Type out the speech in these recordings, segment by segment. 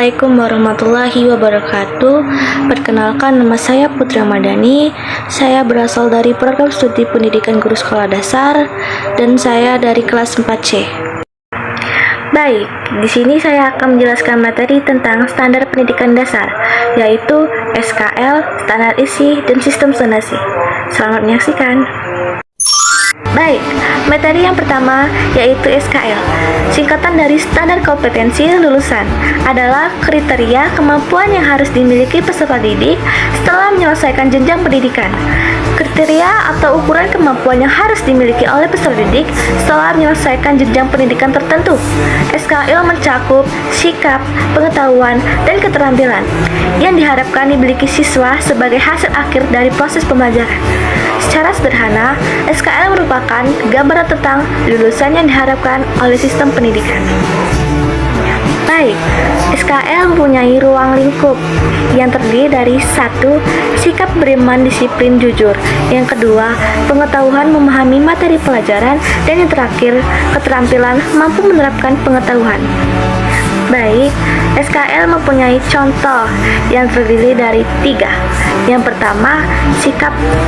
Assalamualaikum warahmatullahi wabarakatuh. Perkenalkan, nama saya Putri Ramadhani. Saya berasal dari program studi pendidikan guru sekolah dasar dan saya dari kelas 4C. Baik, di sini saya akan menjelaskan materi tentang standar pendidikan dasar, yaitu SKL, standar isi, dan sistem zonasi. Selamat menyaksikan. Baik, materi yang pertama yaitu SKL. Singkatan dari Standar Kompetensi Lulusan adalah kriteria kemampuan yang harus dimiliki peserta didik setelah menyelesaikan jenjang pendidikan. Kriteria atau ukuran kemampuan yang harus dimiliki oleh peserta didik setelah menyelesaikan jenjang pendidikan tertentu. SKL mencakup sikap, pengetahuan, dan keterampilan yang diharapkan dimiliki siswa sebagai hasil akhir dari proses pembelajaran. Secara sederhana, SKL merupakan gambaran tentang lulusan yang diharapkan oleh sistem pendidikan. Baik, SKL mempunyai ruang lingkup yang terdiri dari 1. Sikap beriman disiplin jujur. Yang kedua, pengetahuan memahami materi pelajaran. Dan yang terakhir, keterampilan mampu menerapkan pengetahuan. Baik, SKL mempunyai contoh yang terdiri dari 3. Yang pertama,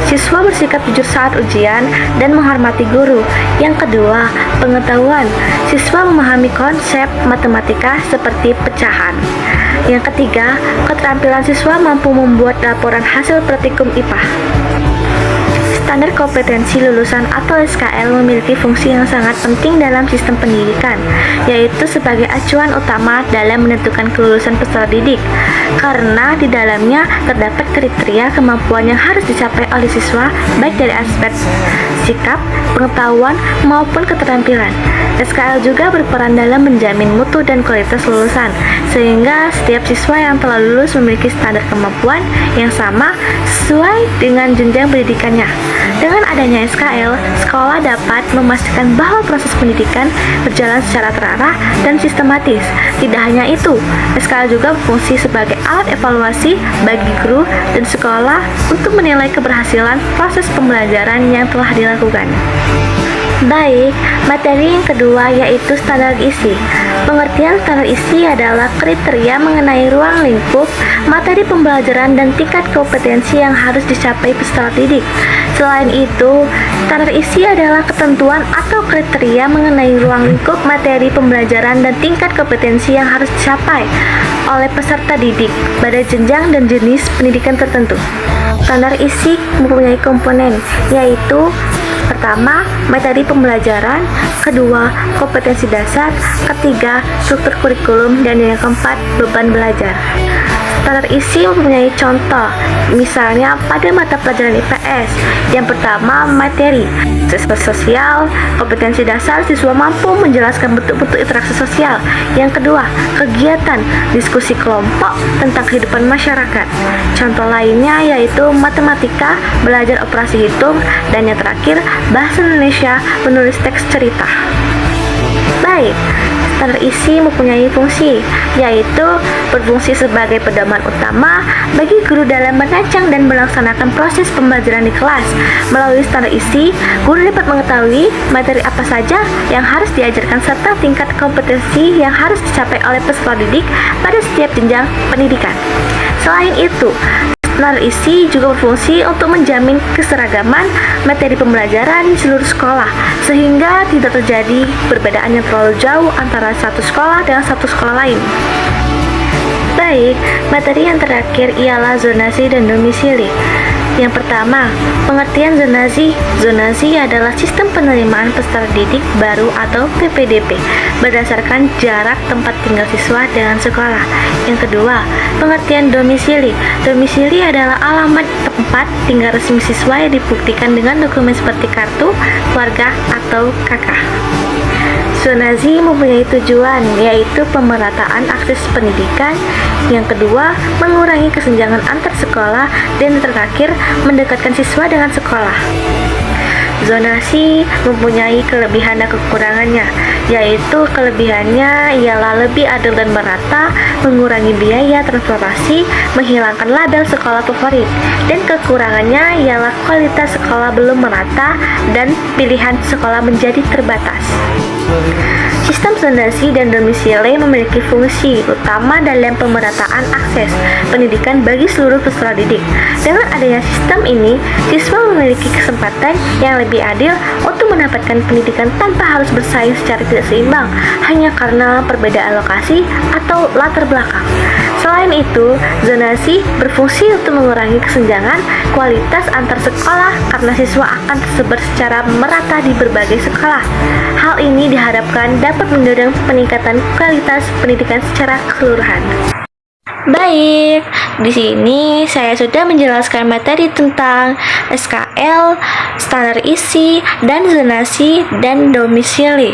siswa bersikap jujur saat ujian dan menghormati guru. Yang kedua, pengetahuan, siswa memahami konsep matematika seperti pecahan. Yang ketiga, keterampilan siswa mampu membuat laporan hasil praktikum IPA. Standar kompetensi lulusan atau SKL memiliki fungsi yang sangat penting dalam sistem pendidikan, yaitu sebagai acuan utama dalam menentukan kelulusan peserta didik, karena di dalamnya terdapat kriteria kemampuan yang harus dicapai oleh siswa, baik dari aspek sikap, pengetahuan, maupun keterampilan. SKL juga berperan dalam menjamin mutu dan kualitas lulusan, sehingga setiap siswa yang telah lulus memiliki standar kemampuan yang sama sesuai dengan jenjang pendidikannya. Dengan adanya SKL, sekolah dapat memastikan bahwa proses pendidikan berjalan secara terarah dan sistematis. Tidak hanya itu, SKL juga berfungsi sebagai alat evaluasi bagi guru dan sekolah untuk menilai keberhasilan proses pembelajaran yang telah dilakukan. Baik, materi yang kedua yaitu standar isi. Pengertian standar isi adalah kriteria mengenai ruang lingkup, materi pembelajaran, dan tingkat kompetensi yang harus dicapai peserta didik. Selain itu, standar isi adalah ketentuan atau kriteria mengenai ruang lingkup, materi pembelajaran, dan tingkat kompetensi yang harus dicapai oleh peserta didik pada jenjang dan jenis pendidikan tertentu. Standar isi mempunyai komponen, yaitu pertama, materi pembelajaran, kedua, kompetensi dasar, ketiga, struktur kurikulum, dan yang keempat, beban belajar. Standar isi mempunyai contoh, misalnya pada mata pelajaran IPS. Yang pertama, materi sosial, kompetensi dasar, siswa mampu menjelaskan bentuk-bentuk interaksi sosial. Yang kedua, kegiatan diskusi kelompok tentang kehidupan masyarakat. Contoh lainnya yaitu matematika, belajar operasi hitung, dan yang terakhir, bahasa Indonesia, menulis teks cerita. Baik, standar isi mempunyai fungsi, yaitu berfungsi sebagai pedoman utama bagi guru dalam merancang dan melaksanakan proses pembelajaran di kelas. Melalui standar isi, guru dapat mengetahui materi apa saja yang harus diajarkan serta tingkat kompetensi yang harus dicapai oleh peserta didik pada setiap jenjang pendidikan. Selain itu, standar isi juga berfungsi untuk menjamin keseragaman materi pembelajaran di seluruh sekolah, sehingga tidak terjadi perbedaan yang terlalu jauh antara satu sekolah dengan satu sekolah lain. Baik, materi yang terakhir ialah zonasi dan domisili. Yang pertama, pengertian zonasi. Zonasi adalah sistem penerimaan peserta didik baru atau PPDB berdasarkan jarak tempat tinggal siswa dengan sekolah. Yang kedua, pengertian domisili. Domisili adalah alamat tempat tinggal resmi siswa yang dibuktikan dengan dokumen seperti kartu keluarga atau KK. Zonasi mempunyai tujuan, yaitu pemerataan akses pendidikan. Yang kedua, mengurangi kesenjangan antar sekolah. Dan yang terakhir, mendekatkan siswa dengan sekolah. Zonasi mempunyai kelebihan dan kekurangannya, yaitu kelebihannya ialah lebih adil dan merata, mengurangi biaya transportasi, menghilangkan label sekolah favorit, dan kekurangannya ialah kualitas sekolah belum merata dan pilihan sekolah menjadi terbatas. Sistem zonasi dan domisili memiliki fungsi utama dalam pemerataan akses pendidikan bagi seluruh peserta didik. Dengan adanya sistem ini, siswa memiliki kesempatan yang lebih adil untuk mendapatkan pendidikan tanpa harus bersaing secara tidak seimbang hanya karena perbedaan lokasi atau latar belakang. Selain itu, zonasi berfungsi untuk mengurangi kesenjangan kualitas antar sekolah karena siswa akan tersebar secara merata di berbagai sekolah. Hal ini diharapkan dapat mendorong peningkatan kualitas pendidikan secara keseluruhan. Baik, di sini saya sudah menjelaskan materi tentang SKL, standar isi, dan zonasi dan domisili.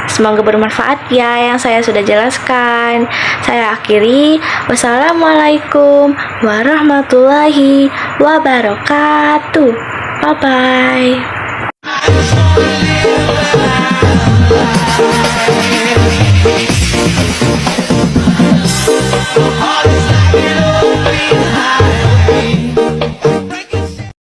Semoga bermanfaat ya yang saya sudah jelaskan. Saya akhiri. Wassalamualaikum warahmatullahi wabarakatuh. Bye-bye.